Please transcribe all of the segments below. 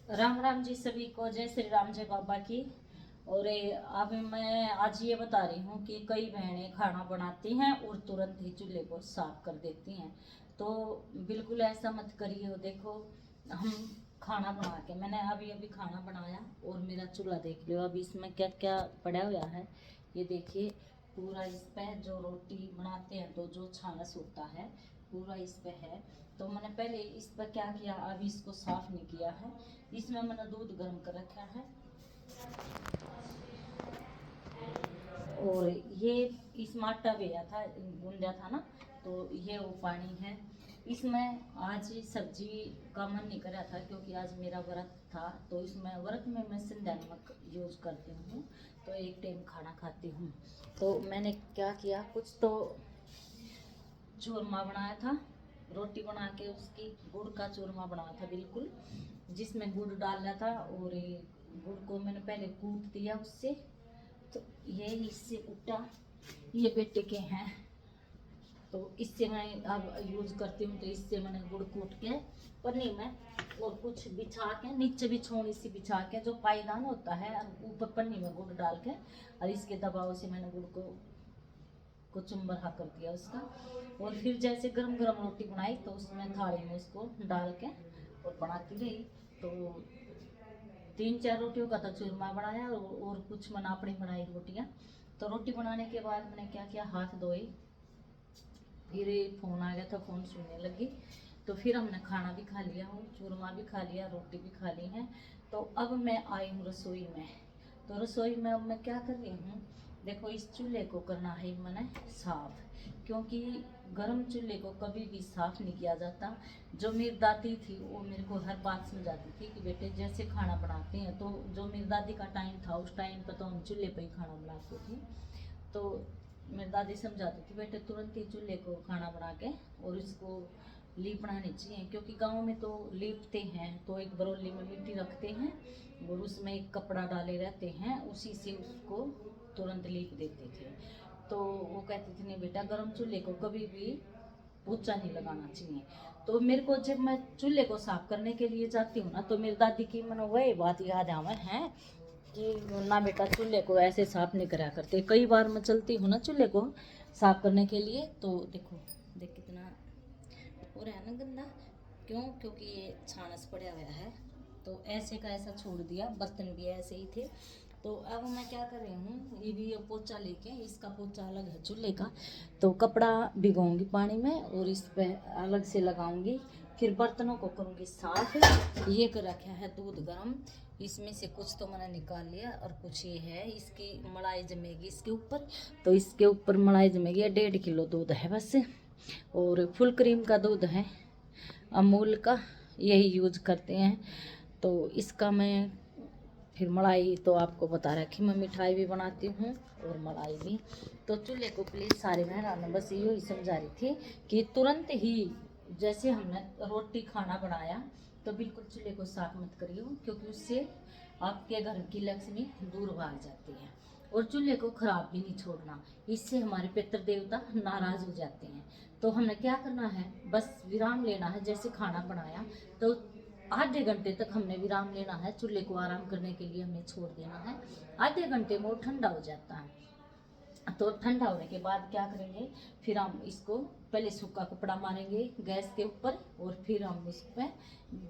राम राम जी सभी को, जय श्री राम, जय बाबा की। और अब मैं आज ये बता रही हूँ कि कई बहनें खाना बनाती हैं और तुरंत ही चूल्हे को साफ कर देती हैं। तो बिल्कुल ऐसा मत करिए। देखो, हम खाना बना के, मैंने अभी अभी खाना बनाया और मेरा चूल्हा देख लो, अभी इसमें क्या क्या पड़ा हुआ है ये देखिए। पूरा इस पे जो रोटी बनाते हैं तो जो छानस होता है पूरा इस पे है। तो मैंने पहले इस पर क्या किया, अभी इसको साफ नहीं किया है। इसमें मैंने दूध गर्म कर रखा है और ये इसमें आटा भेजा था, गूंजा था ना, तो ये वो पानी है। इसमें आज सब्जी का मन नहीं कर रहा था क्योंकि आज मेरा व्रत था, तो इसमें व्रत में मैं सिंधा नमक यूज करती हूँ, तो एक टाइम खाना खाती हूँ। तो मैंने क्या किया, कुछ तो चूरमा बनाया था, रोटी बना के उसकी गुड़ का चूरमा बनाया था बिल्कुल, जिसमें गुड़ डाला था। और ये गुड़ को मैंने पहले कूट दिया उससे, तो ये इससे कुटा, ये बेटे के हैं तो इससे मैं अब यूज करती हूँ। तो इससे मैंने गुड़ कूट के पन्नी में और कुछ बिछा के, नीचे बिछौनी सी बिछा के, जो पायदान होता है, ऊपर पन्नी में गुड़ डाल के, और इसके दबाव से मैंने गुड़ को चुम्बरा कर दिया उसका। और फिर जैसे गरम गरम रोटी बनाई तो उसमें थाली में उसको डाल के और बनाती रही। तो 3-4 रोटियों का तो चूरमा बनाया और कुछ मैंने अपनी बनाई रोटियां। तो रोटी बनाने के बाद मैंने क्या किया, हाथ धोए, फिर फ़ोन आ गया था, फ़ोन सुनने लगी। तो फिर हमने खाना भी खा लिया और चूरमा भी खा लिया, रोटी भी खा ली है। तो अब मैं आई हूँ रसोई में। तो रसोई में अब मैं क्या कर रही हूँ, देखो इस चूल्हे को करना है मैंने साफ, क्योंकि गर्म चूल्हे को कभी भी साफ नहीं किया जाता। जो मेरी दादी थी वो मेरे को हर बात समझाती थी कि बेटे जैसे खाना बनाते हैं, तो जो मेरी दादी का टाइम था उस टाइम पर तो हम चूल्हे पर ही खाना बनाते थे। तो मेरी दादी समझाती थी बेटे तुरंत ही चूल्हे को खाना बना के और इसको लीपना नहीं चाहिए, क्योंकि गांव में तो लीपते हैं तो एक बरौली में मिट्टी रखते हैं और उसमें एक कपड़ा डाले रहते हैं, उसी से उसको तुरंत लीप देते थे। तो वो कहती थी नहीं बेटा, गर्म चूल्हे को कभी भी पोछा नहीं लगाना चाहिए। तो मेरे को जब मैं चूल्हे को साफ करने के लिए जाती हूँ ना, तो मेरी दादी की मैंने वही बात याद आवे है कि ना बेटा चूल्हे को ऐसे साफ नहीं करा करते। कई बार मैं चलती हूँ ना चूल्हे को साफ करने के लिए, तो देखो देख कितना हो रहा है ना गंदा। क्यों? क्योंकि ये छानस पड़ा हुआ है, तो ऐसे का ऐसा छोड़ दिया, बर्तन भी ऐसे ही थे। तो अब मैं क्या कर रही हूँ, ये भी पोछा लेके, इसका पोछा अलग है चूल्हे का, तो कपड़ा भिगोऊंगी पानी में और इस पे अलग से लगाऊंगी। फिर बर्तनों को करूँगी साफ। ये कर रखा है दूध गर्म, इसमें से कुछ तो मैंने निकाल लिया और कुछ ये है, इसकी मलाई जमेगी इसके ऊपर। तो इसके ऊपर मलाई जमेगी, 1.5 किलो दूध है बस, और फुल क्रीम का दूध है, अमूल का, यही यूज करते हैं। तो इसका मैं फिर मलाई तो आपको बता रखी, मैं मिठाई भी बनाती हूँ और मलाई भी। तो चूल्हे को प्लीज़ सारे बहन बस यो ही समझा रही थी कि तुरंत ही जैसे हमने रोटी खाना बनाया तो बिल्कुल चूल्हे को साफ मत करियो, क्योंकि उससे आपके घर की लक्ष्मी दूर भाग जाती है। और चूल्हे को खराब भी नहीं छोड़ना, इससे हमारे पितृ देवता नाराज हो जाते हैं। तो हमने क्या करना है, बस विराम लेना है। जैसे खाना बनाया तो आधे घंटे तक हमने विराम लेना है, चूल्हे को आराम करने के लिए हमें छोड़ देना है। आधे घंटे में वो ठंडा हो जाता है। तो ठंडा होने के बाद क्या करेंगे, फिर हम इसको पहले सूखा कपड़ा मारेंगे गैस के ऊपर और फिर हम उस पर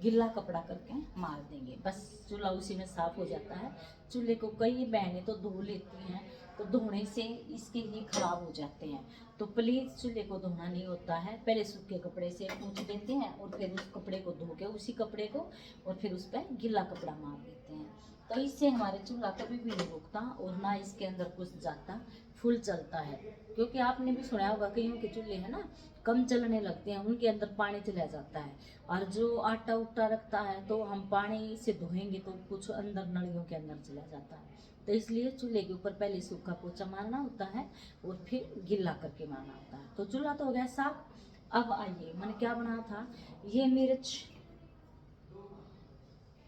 गीला कपड़ा करके मार देंगे, बस चूल्हा उसी में साफ हो जाता है। चूल्हे को कई बहनें तो धो लेती हैं, तो धोने से इसके ही खराब हो जाते हैं। तो प्लीज़ चूल्हे को धोना नहीं होता है, पहले सूखे कपड़े से पोंछ देते हैं और फिर उस कपड़े को धो के उसी कपड़े को और फिर उस पर गीला कपड़ा मार देते हैं। तो इससे हमारे चूल्हा कभी भी नहीं रुकता और ना इसके अंदर कुछ जाता, फुल चलता है। क्योंकि आपने भी सुना होगा कईयों के चूल्हे है ना कम चलने लगते हैं, उनके अंदर पानी चला जाता है। और जो आटा उट्टा रखता है तो हम पानी से धोएंगे तो कुछ अंदर नलियों के अंदर चला जाता है। तो इसलिए चूल्हे के ऊपर पहले सूखा पोछा मारना होता है और फिर गिल्ला करके मारना होता है। तो चूल्हा तो हो गया साफ। अब आइए मैंने क्या बनाया था, ये मिर्च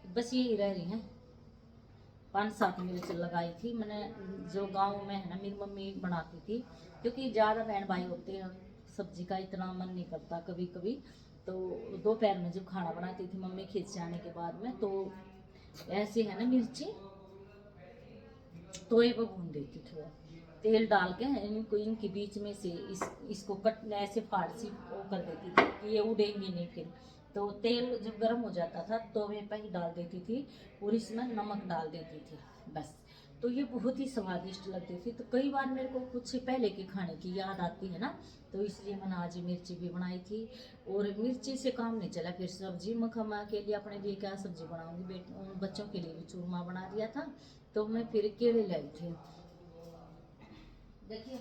बस यही रह रही हैं, 5-7 मिर्च लगाई थी मैंने, जो गांव में है ना मेरी मम्मी बनाती थी। क्योंकि ज़्यादा बहन भाई होते हैं, सब्जी का इतना मन नहीं करता कभी कभी। तो दोपहर में जब खाना बनाती थी मम्मी खींच जाने के बाद में, तो ऐसे है ना मिर्ची, तो ये वो भून देती थोड़ा तेल डाल के इनको, इनके बीच में से इसको कट ऐसे फाड़सी वो कर देती थी कि ये उड़ेंगे नहीं फिर। तो तेल जब गर्म हो जाता था तो वे पे ही डाल देती थी और इसमें नमक डाल देती थी बस। तो ये बहुत ही स्वादिष्ट लगती थी। तो कई बार मेरे को कुछ पहले के खाने की याद आती है ना, तो इसलिए मैंने आज मिर्ची भी बनाई थी। और मिर्ची से काम नहीं चला, फिर सब्जी मखमा के लिए अपने लिए क्या सब्जी बनाऊंगी, बच्चों के लिए भी चूरमा बना दिया था। तो मैं फिर केले लाई थी। देखिए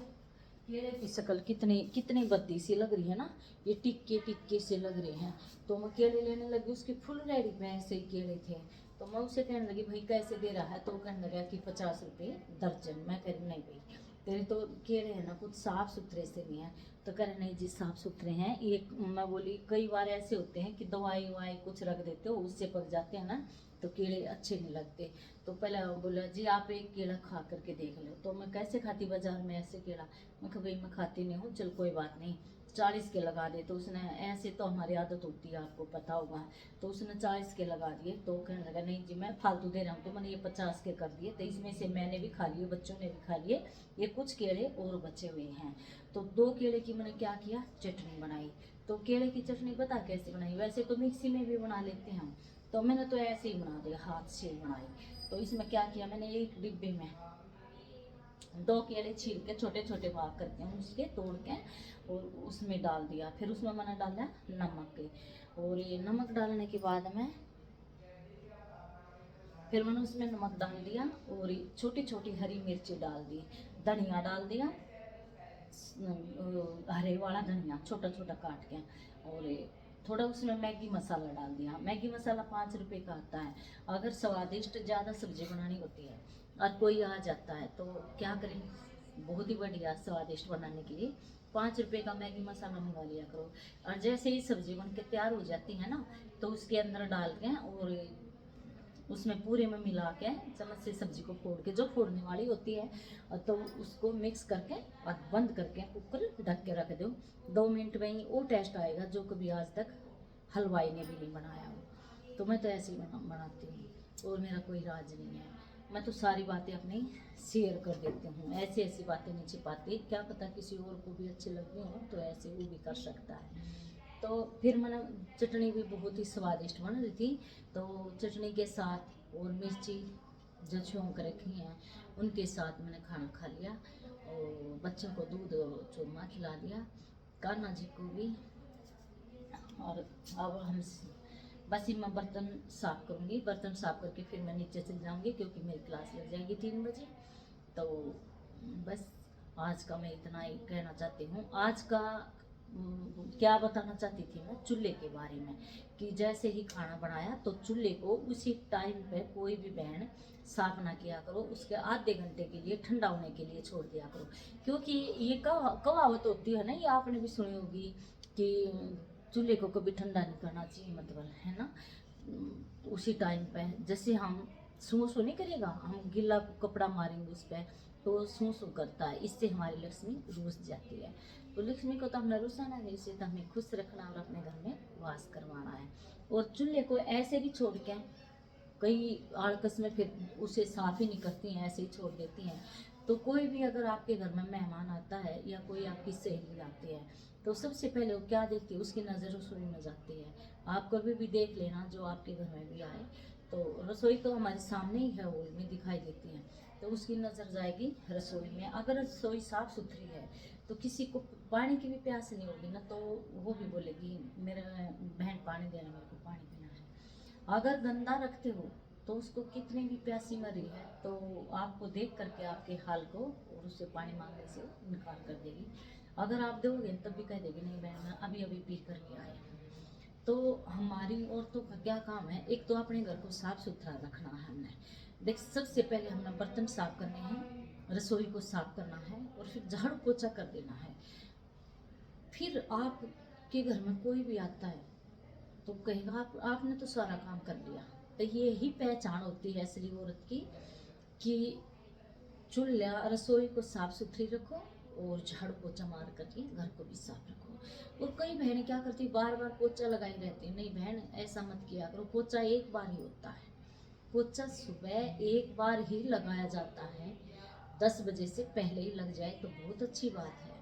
केले की शक्ल कितनी कितनी बद्दी सी लग रही है ना, ये टिक्के टिक्के से लग रहे हैं। तो मैं केले लेने लगी, उसके फुल रेडी में ऐसे ही केले थे। तो मैं उससे कहने लगी भाई कैसे दे रहा है, तो कहने लगा कि 50 रुपये दर्जन। मैं कह रही नहीं भाई तेरे तो केले है ना कुछ साफ सुथरे से नहीं है। तो कह रहे नहीं जी साफ सुथरे हैं। एक मैं बोली कई बार ऐसे होते हैं कि दवाई ववाई कुछ रख देते हो उससे पक जाते हैं ना, तो केले अच्छे नहीं लगते। तो पहले बोला जी आप एक केला खा करके देख लो। तो मैं कैसे खाती बाजार में ऐसे केला, मैं कहा भाई मैं खाती नहीं हूँ, चल कोई बात नहीं 40 के लगा दे। तो उसने ऐसे तो हमारी आदत होती है आपको पता होगा, तो उसने 40 के लगा दिए। तो कहने लगा नहीं जी मैं फालतू दे रहा हूँ, तो मैंने ये 50 के कर दिए। तो इसमें से मैंने भी खा लिए, बच्चों ने भी खा लिए, ये कुछ केले और बचे हुए हैं। तो 2 केले की मैंने क्या किया, चटनी बनाई। तो केले की चटनी पता कैसे बनाई, वैसे तो मिक्सी में भी बना लेते हैं हम, तो मैंने तो ऐसे ही बना दिया, हाथ से ही बनाई। तो इसमें क्या किया मैंने, एक डिब्बे में 2 केले छील के छोटे छोटे भाग करके उसके तोड़ के और उसमें डाल दिया। फिर उसमें मैंने डाला नमक, और ये नमक डालने के बाद में फिर मैंने उसमें नमक डाल दिया और छोटी छोटी हरी मिर्ची डाल दी, धनिया डाल दिया, हरे वाला धनिया छोटा छोटा काट के, और थोड़ा उसमें मैगी मसाला डाल दिया। मैगी मसाला 5 रुपए का आता है। अगर स्वादिष्ट ज़्यादा सब्जी बनानी होती है और कोई आ जाता है तो क्या करें, बहुत ही बढ़िया स्वादिष्ट बनाने के लिए 5 रुपए का मैगी मसाला मंगा लिया करो। और जैसे ही सब्जी बन के तैयार हो जाती है ना, तो उसके अंदर डाल के और उसमें पूरे में मिला के चम्मच से सब्जी को फोड़ के, जो फोड़ने वाली होती है, तो उसको मिक्स करके और बंद करके कुकर ढक के रख दो। 2 मिनट में ही वो टेस्ट आएगा जो कभी आज तक हलवाई ने भी नहीं बनाया हो। तो मैं तो ऐसे ही बनाती हूँ और मेरा कोई राज नहीं है। मैं तो सारी बातें अपनी शेयर कर देती हूँ, ऐसी ऐसी बातें नहीं छिपाती, क्या पता किसी और को भी अच्छी लगी हो तो ऐसे वो भी कर सकता है। तो फिर मैंने चटनी भी बहुत ही स्वादिष्ट बन रही थी। तो चटनी के साथ और मिर्ची जो छोंक रखी हैं उनके साथ मैंने खाना खा लिया और बच्चों को दूध और चूरमा खिला दिया, कान्हा जी को भी। और अब हम बस ही मैं बर्तन साफ़ करूँगी, बर्तन साफ़ करके फिर मैं नीचे चल जाऊँगी क्योंकि मेरी क्लास लग जाएगी 3 बजे। तो बस आज का मैं इतना ही कहना चाहती हूँ। आज का क्या बताना चाहती थी मैं चूल्हे के बारे में, कि जैसे ही खाना बनाया तो चूल्हे को उसी टाइम पे कोई भी बहन साफ ना किया करो, उसके आधे घंटे के लिए ठंडा होने के लिए छोड़ दिया करो। क्योंकि ये कहावत होती है ना, ये आपने भी सुनी होगी कि चूल्हे को कभी ठंडा नहीं करना चाहिए, मतलब है ना। उसी टाइम पे जैसे हम सूं सूं नहीं करेगा, हम गीला कपड़ा मारेंगे उस पर तो सूं सूं करता है, इससे हमारी लक्ष्मी रूस जाती है। तो लक्ष्मी को तो हमने रुसाना है, इसे तो हमें खुश रखना और अपने घर में वास करवाना है। और चूल्हे को ऐसे भी छोड़ के कई आड़कस में फिर उसे साफ ही नहीं करती हैं, ऐसे ही छोड़ देती हैं। तो कोई भी अगर आपके घर में मेहमान आता है या कोई आपकी सहेली आती है, तो सबसे पहले वो क्या देखती है, उसकी नज़र रसोई में जाती है। आप कभी भी देख लेना जो आपके घर में भी आए, तो रसोई तो हमारे सामने ही है, हॉल में दिखाई देती है, तो उसकी नज़र जाएगी रसोई में। अगर रसोई साफ़ सुथरी है तो किसी को पानी की भी प्यास नहीं होगी ना, तो वो भी बोलेगी मेरा बहन पानी देना, मेरे को पानी पीना है। अगर गंदा रखते हो तो उसको कितनी भी प्यासी मरी है तो आपको देख करके आपके हाल को और उससे पानी मांगने से इनकार कर देगी। अगर आप दोगे तब भी कह देगी नहीं बहन मैं अभी अभी पी करके आए हैं। तो हमारी औरतों का क्या काम है, एक तो अपने घर को साफ सुथरा रखना है हमने। देख सबसे पहले हमने बर्तन साफ करने हैं, रसोई को साफ करना है और फिर झाड़ू पोछा कर देना है। फिर आपके घर में कोई भी आता है तो कहेगा आपने तो सारा काम कर लिया। तो ये ही पहचान होती है असली औरत की, कि चूल्हा रसोई को साफ सुथरी रखो और झाड़ू पोछा मार करके घर को भी साफ रखो। और कई बहनें क्या करती बार बार पोछा लगाई रहती है, नहीं बहन ऐसा मत किया करो, पोछा एक बार ही होता है। पोछा सुबह एक बार ही लगाया जाता है, 10 बजे से पहले ही लग जाए तो बहुत अच्छी बात है।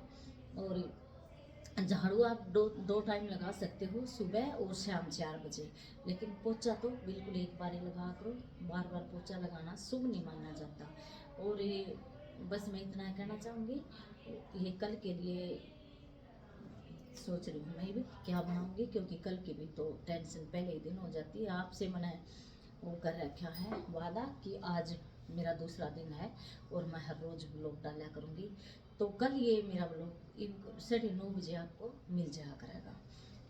और झाड़ू आप दो टाइम लगा सकते हो, सुबह और शाम 4 बजे, लेकिन पोछा तो बिल्कुल एक बार ही लगा करो। बार बार पोछा लगाना शुभ नहीं माना जाता। और ये बस मैं इतना कहना चाहूँगी, ये कल के लिए सोच रही हूँ मैं भी क्या बनाऊंगी, क्योंकि कल की भी तो टेंशन पहले ही दिन हो जाती है। आपसे मैंने वो कर रखा है वादा कि आज मेरा दूसरा दिन है और मैं हर रोज़ ब्लॉग डाला करूँगी। तो कल ये मेरा ब्लॉग 9:30 बजे आपको मिल जाया करेगा।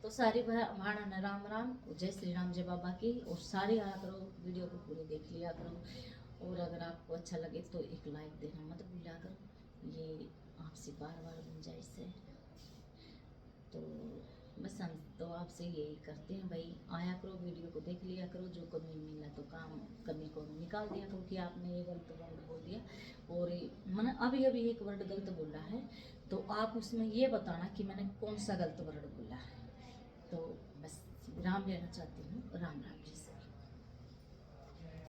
तो सारी भाड़ा ने राम राम, जय श्री राम, जय बाबा की। और सारे आया करो, वीडियो को पूरी देख लिया करो। और अगर आपको अच्छा लगे तो एक लाइक देना मत भूलिया करो, ये आपसे बार बार गुंजाइश है। तो बस हम तो आपसे यही करते हैं भाई, आया करो, वीडियो को देख लिया करो, जो कमी मिलना तो काम कमी को निकाल दिया करो कि आपने ये गलत वर्ड बोल दिया। और मैंने अभी अभी एक वर्ड गलत बोला है, तो आप उसमें ये बताना कि मैंने कौन सा गलत वर्ड बोला है। तो बस विराम लेना चाहती हूँ। राम राम जी।